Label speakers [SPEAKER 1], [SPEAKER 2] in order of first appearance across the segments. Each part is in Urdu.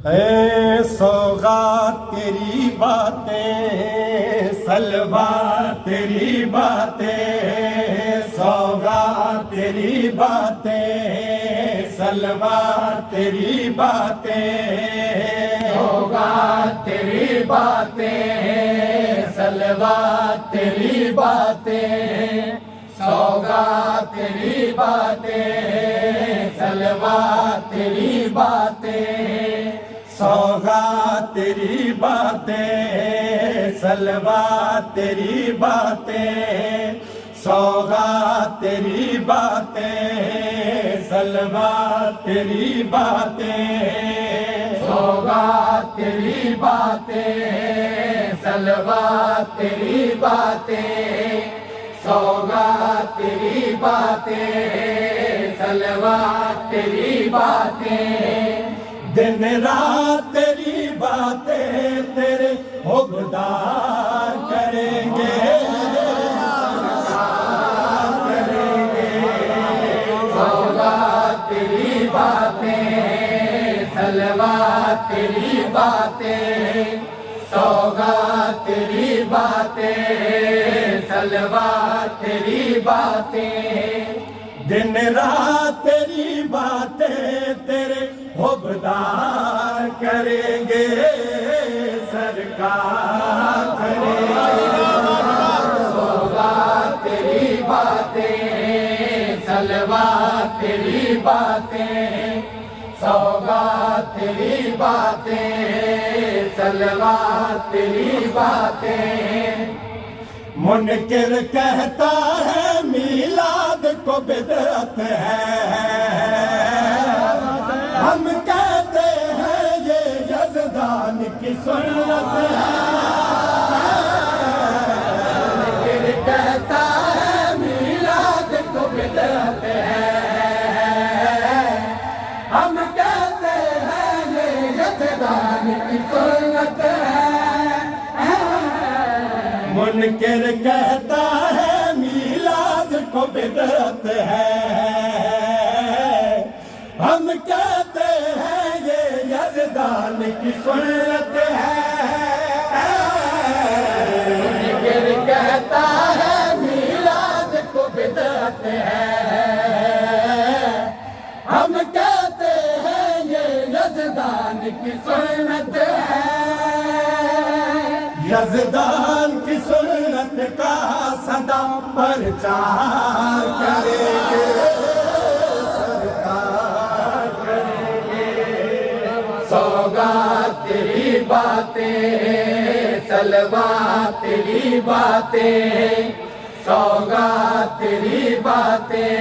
[SPEAKER 1] اے سوغات تیری باتیں، سلوات تیری باتیں، سوغات تیری باتیں، سلوات تیری باتیں،
[SPEAKER 2] سوغات تیری باتیں، سلوات تیری باتیں، سوغات تیری باتیں، سلوات تیری باتیں،
[SPEAKER 1] سوغات تیری باتیں، سلوات تیری باتیں، سوغات تیری باتیں، سلوات تیری باتیں،
[SPEAKER 2] سوغات تیری باتیں، سلوات تیری باتیں، سوغات تیری باتیں، سلوات تیری باتیں،
[SPEAKER 1] دن رات تیری باتیں تیرے حکمدار کریں گے،
[SPEAKER 2] سوغات تیری باتیں، سلوات تیری باتیں، سوغات تیری باتیں، سلوات تیری باتیں،
[SPEAKER 1] دن رات تیری باتیں تیرے حکمدار کریں گے، سرکار کریں گے،
[SPEAKER 2] سوغات تیری باتیں، سلوات تیری باتیں، سوغات تیری باتیں، سلوات تیری باتیں،
[SPEAKER 1] منکر کہتا ہے میلاد کو بدعت ہے، ہم کہتے ہیں یہ یزدان کی سنت ہے،
[SPEAKER 2] منکر کہتا ہے میلاد کو بدعت ہے، ہم کہتے ہیں یہ یزدان کی سنت ہے،
[SPEAKER 1] منکر کہتا ہے میلاد کو بدعت ہے، ہم کہتے ہیں یہ یزدان کی سنت ہے،
[SPEAKER 2] منکر کہتا ہے میلاد کو بدعت ہے، ہم کہتے ہیں یہ یزدان کی سنت ہے،
[SPEAKER 1] یزدان کی سنت کا صدا پرچار کریں گے، سرکار کریں گے،
[SPEAKER 2] سوغات تیری باتیں، سلوات تیری باتیں، سوغات تیری باتیں،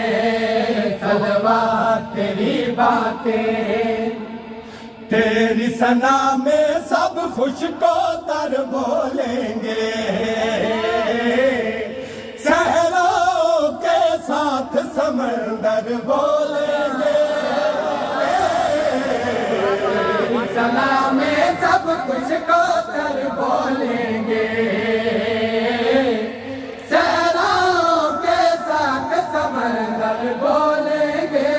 [SPEAKER 2] سلوات تیری باتیں،
[SPEAKER 1] تیری ثنا میں سب خوش کو تر بولیں گے، صحراؤں کے ساتھ سمندر بولیں گے،
[SPEAKER 2] ثنا میں سب کچھ کو تر بولیں گے، صحراؤں کے ساتھ سمندر بولیں گے،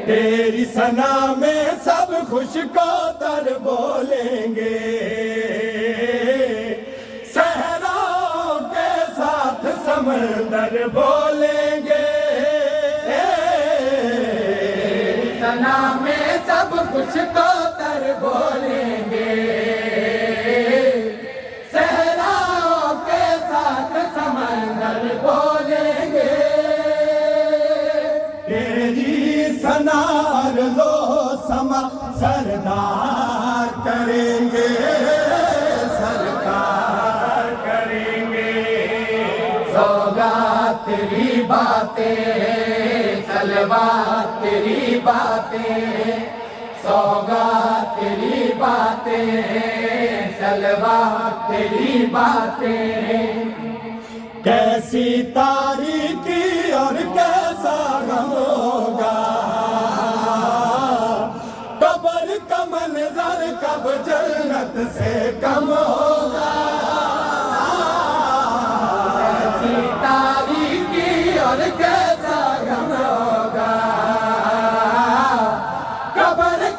[SPEAKER 1] تیری ثنا میں سب خوش کو تر بولیں گے، صحراؤں کے ساتھ سمندر بولیں گے،
[SPEAKER 2] ثنا میں سب کچھ کو تر بولیں گے، صحراؤں کے ساتھ سمندر بولیں گے،
[SPEAKER 1] تیری ثنا عرض و سما سردار کریں گے، سرکار کریں گے،
[SPEAKER 2] سوغات تیری باتیں، سلوات تیری باتیں، سوغات تیری باتیں، سلوات تیری باتیں،
[SPEAKER 1] کیسی تاریکی اور کیسا غم ہوگا، قبر کا منظر کب جنت سے کم ہوگا،
[SPEAKER 2] کیسی تاریکی اور کیسا غم ہوگا، قبر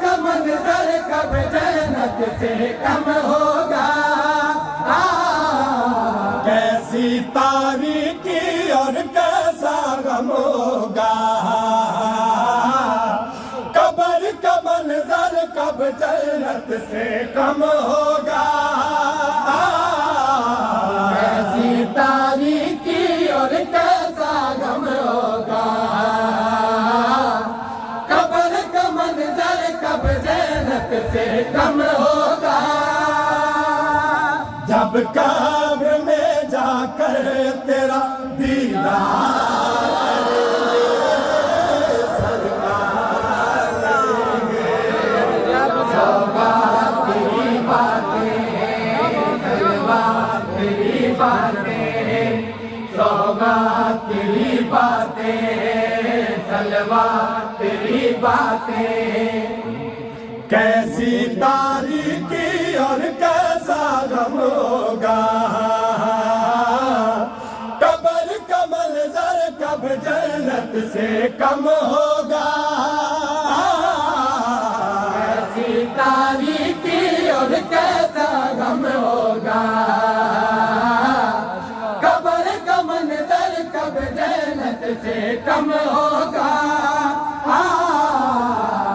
[SPEAKER 1] کب جنت سے کم ہوگا
[SPEAKER 2] ایسی تاریکی اور کیسا غم ہوگا قبر کا منظر کب جنت سے کم ہوگا
[SPEAKER 1] جب قبر میں جا کر تیرا دیدار
[SPEAKER 2] سوگات تیری باتیں سلوات تیری باتیں
[SPEAKER 1] کیسی تاریکی اور کیسا غم ہوگا قبر کا منظر کب جنت سے کم ہوگا
[SPEAKER 2] ایسی تاریکی اور کیسا غم ہوگا قبر کا منظر کب جنت سے کم ہوگا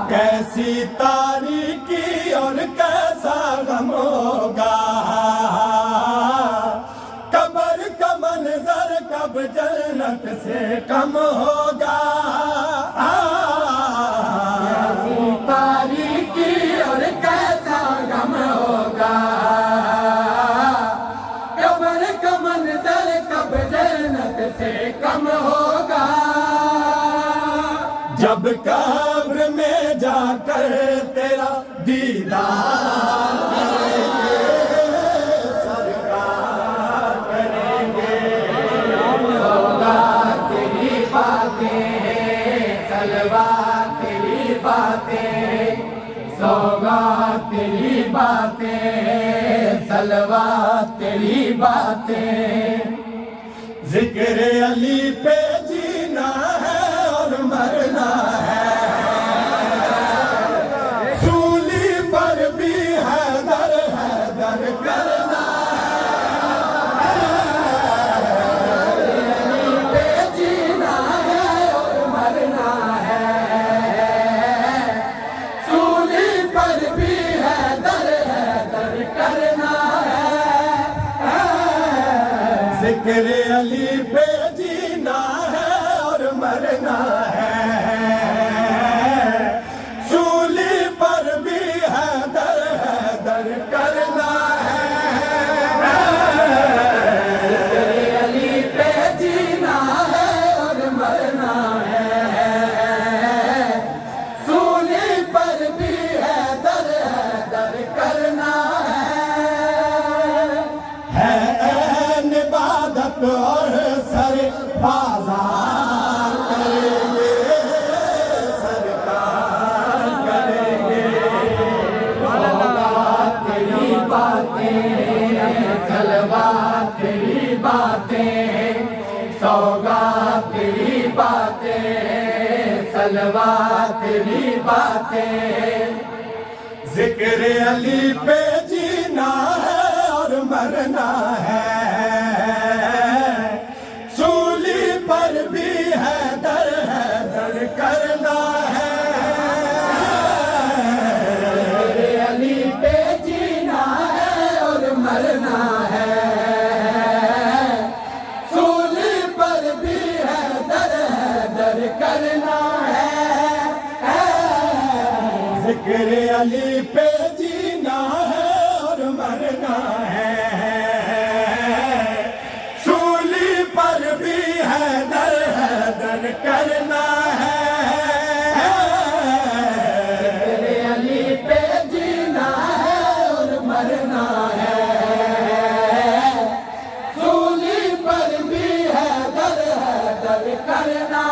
[SPEAKER 1] کیسی تاریکی اور کیسا غم ہوگا قبر کا منظر کب جنت سے کم ہوگا
[SPEAKER 2] کیسی تاریکی اور کیسا غم ہوگا قبر کا منظر کب جنت سے کم ہوگا
[SPEAKER 1] جب قبر میں جا کر تیرا دیدار سرکار کریں گے
[SPEAKER 2] سوگات تیری باتیں سلوات تیری باتیں سوگات تیری باتیں سلوات تیری باتیں
[SPEAKER 1] ذکر علی پہ جینا ہے اور مرنا ہے سولی پر بھی حیدر حیدر کرنا
[SPEAKER 2] پہ جینا ہے اور مرنا ہے سولی پر بھی حیدر حیدر کرنا ہے
[SPEAKER 1] ذکر علی پہ جینا ہے اور مرنا ہے سولی پر بھی حیدر حیدر کرنا ہے
[SPEAKER 2] علی پہ جینا ہے اور مرنا ہے سولی پر بھی حیدر حیدر کرنا
[SPEAKER 1] ہے عین عبادت اور سر بازار کریں گے سرکار کریں گے
[SPEAKER 2] سوگات تیری باتیں سلوات تیری باتیں سوگات تیری باتیں سلوات تیری باتیں
[SPEAKER 1] ذکر علی پہ جینا ہے اور مرنا ہے سولی پر بھی حیدر حیدر کرنا ہے
[SPEAKER 2] علی پہ جینا ہے اور مرنا ہے سولی پر بھی حیدر حیدر کرنا ہے
[SPEAKER 1] ذکر علی پہ جینا ہے اور مرنا ہے سولی پر بھی حیدر حیدر کرنا ہے
[SPEAKER 2] علی پہ جینا ہے اور مرنا ہے سولی پر بھی حیدر حیدر کرنا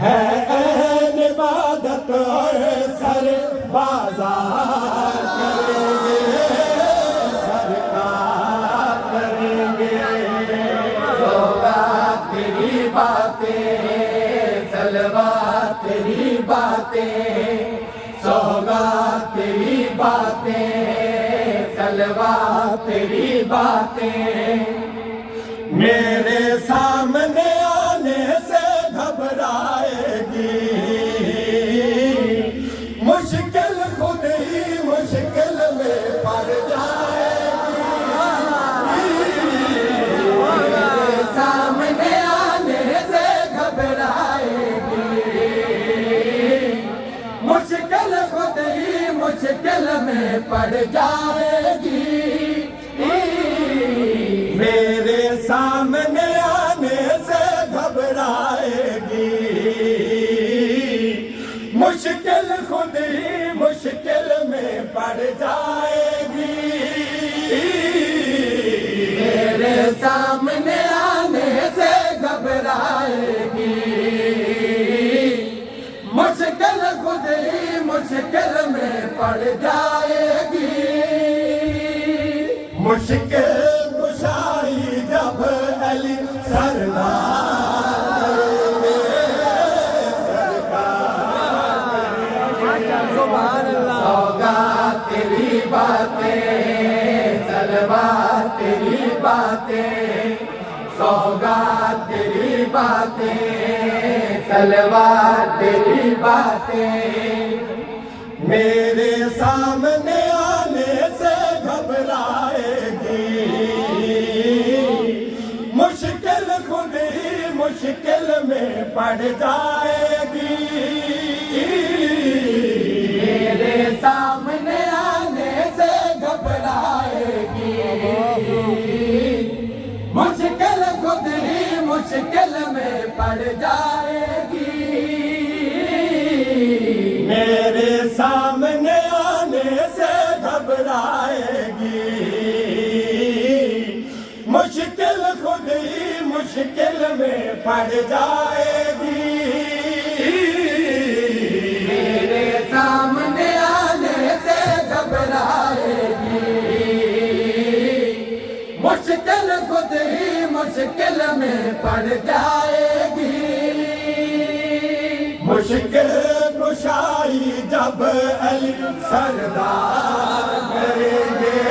[SPEAKER 1] ہے عین عبادت اور سر بازار کریں گے سرکار کریں گے
[SPEAKER 2] سوگات تیری باتیں سلوات تیری باتیں سوگات تیری باتیں سلوات تیری باتیں
[SPEAKER 1] میرے سامنے آنے سے گھبرائے گی
[SPEAKER 2] پڑ جائے گی،
[SPEAKER 1] میرے سامنے آنے سے گھبرائے گی، مشکل خود ہی مشکل میں پڑ جائے گی،
[SPEAKER 2] میرے سامنے آنے سے گھبرائے گی، مشکل خود ہی مشکل میں پڑ جائے گی،
[SPEAKER 1] مشکل کشائی جب علی سردار
[SPEAKER 2] سوگات تیری باتیں، سلوات تیری باتیں، سوگات تیری باتیں، سلوات تیری باتیں،
[SPEAKER 1] میرے سامنے آنے سے گھبرائے گی، مشکل خود ہی مشکل میں پڑ جائے گی،
[SPEAKER 2] میرے سامنے آنے سے گھبرائے گی، مشکل خود ہی مشکل میں پڑ جائے گی،
[SPEAKER 1] میرے سامنے آنے سے گھبرائے گی، مشکل خود ہی مشکل میں پڑ جائے گی،
[SPEAKER 2] میرے سامنے آنے سے گھبرائے گی، مشکل خود ہی مشکل میں پڑ جائے گی،
[SPEAKER 1] مشکل کشائی جب علی سردار کریں گے،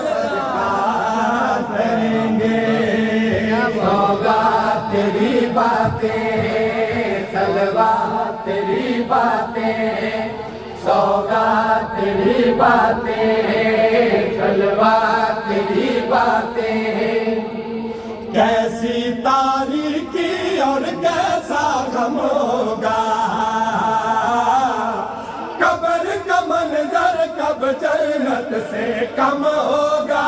[SPEAKER 1] سرکار کریں گے،
[SPEAKER 2] سوگات تیری باتیں، سلوات تیری باتیں، سوگات تیری باتیں، سلوات تیری باتیں،
[SPEAKER 1] کیسی تاریکی اور کیسا غم ہوگا، قبر کا منظر کب جنت سے کم ہوگا،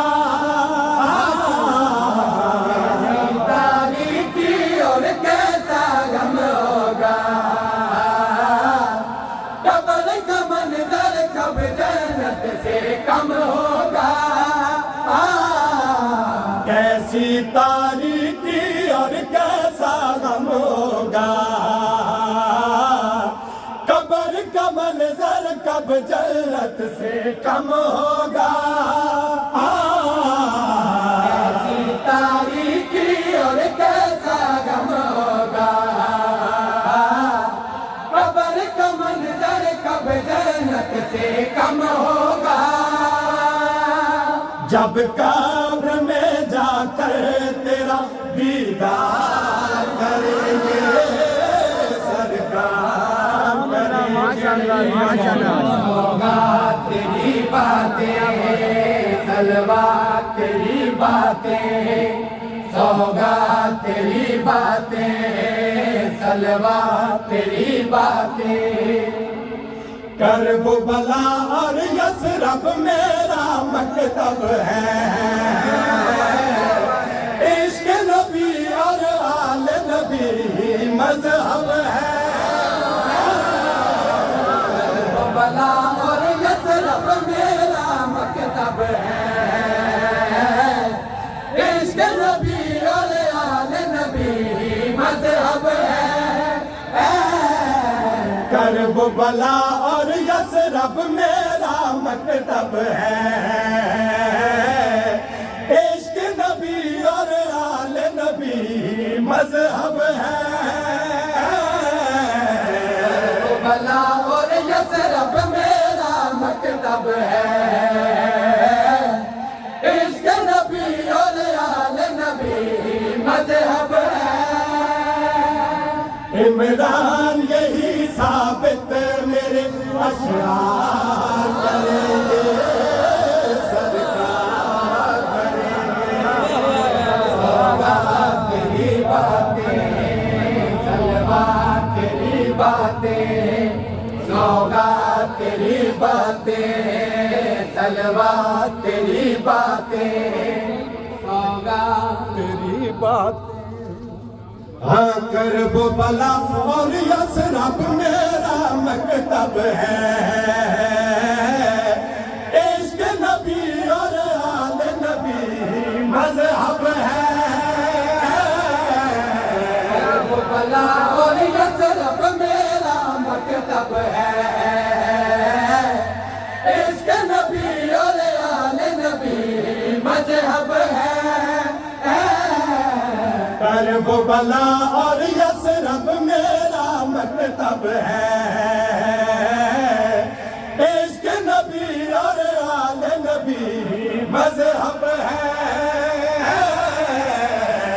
[SPEAKER 2] تاریکی اور کیسا غم ہوگا، قبر کا منظر کب جنت سے کم ہوگا،
[SPEAKER 1] کیسی تاریکی اور کیسا غم ہوگا، قبر کا منظر کب جنت سے کم ہوگا،
[SPEAKER 2] ایسی تاریکی اور کیسا غم ہوگا، قبر کا منظر کب جنت سے کم ہوگا،
[SPEAKER 1] جب قبر میں جا کر تیرا دیدار کریں گے، سرکار کریں گے،
[SPEAKER 2] سوگات تیری باتیں، سلوات تیری باتیں، سوگات تیری باتیں، سلوات تیری باتیں،
[SPEAKER 1] کرب بلا اور یثرب میرا مکتب ہے، عشق نبی اور آل نبی مذہب ہے،
[SPEAKER 2] بلا اور یثرب میرا مکتب ہے، عشق نبی اور آل نبی مذہب ہے،
[SPEAKER 1] کرب بلا اور یثرب میرا مکتب ہے، عشق نبی اور آل نبی مذہب ہے،
[SPEAKER 2] بلا اور یثرب میرا مکتب ہے، عشق نبی اور آل نبی مذہب ہے،
[SPEAKER 1] عمران یہی ثابت میرے اشعار کریں گے، سرکار کریں گے،
[SPEAKER 2] سوگات تیری باتیں، سلوات تیری باتیں، سوگات تیری باتیں سلوات تیری باتیں سوگات
[SPEAKER 1] تیری بات ہاں کرب و بلا اور یسرب میرا مکتب ہے عشق نبی اور آل نبی مذہب ہے
[SPEAKER 2] کرب و بلا اور یسرب میرا مکتب ہے عشق نبی اور آل نبی مذہب ہے
[SPEAKER 1] کرب و بلا اور یسرب میرا مکتب ہے عشق نبی اور آل نبی مذہب ہے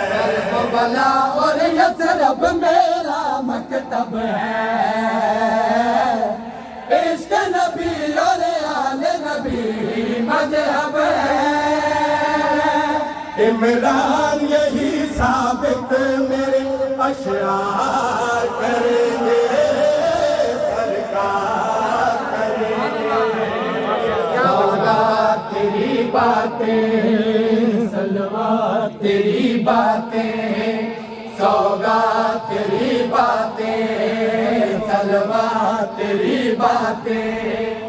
[SPEAKER 2] کرب و بلا اور یسرب میرا مکتب ہے عشق نبی اور آل نبی مذہب ہے
[SPEAKER 1] عمران یہی ثابت میرے اشعار کریں گے سرکار کریں گے
[SPEAKER 2] سوگات تیری باتیں سلوات تیری باتیں سوگات تیری باتیں سلوات تیری باتیں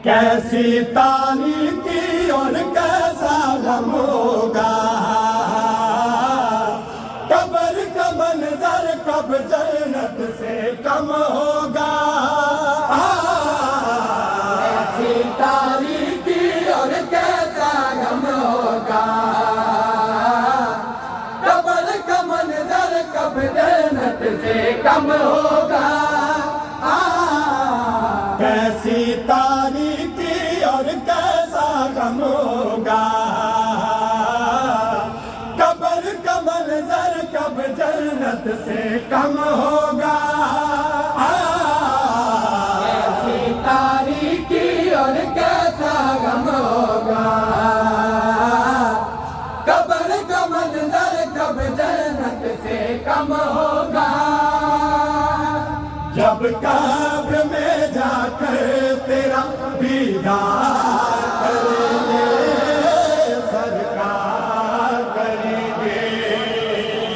[SPEAKER 1] کیسی تاریکی اور کیسا غم ہوگا قبر کا منظر کب جنت سے کم ہوگا
[SPEAKER 2] ایسی تاریکی اور کیسا غم ہوگا قبر کا منظر کب جنت سے کم ہوگا
[SPEAKER 1] کیسی تاریکی اور کیسا غم ہوگا قبر کا منظر کب جنت سے کم ہوگا
[SPEAKER 2] ایسی تاریکی اور کیسا غم ہوگا قبر کا منظر کب جنت سے کم ہوگا
[SPEAKER 1] جب قبر میں جا کر تیرا دیدار کریں گے سرکار کریں گے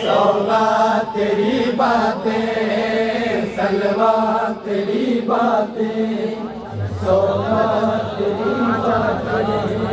[SPEAKER 2] سوگات تیری باتیں سلوات تیری باتیں سوگات تیری باتیں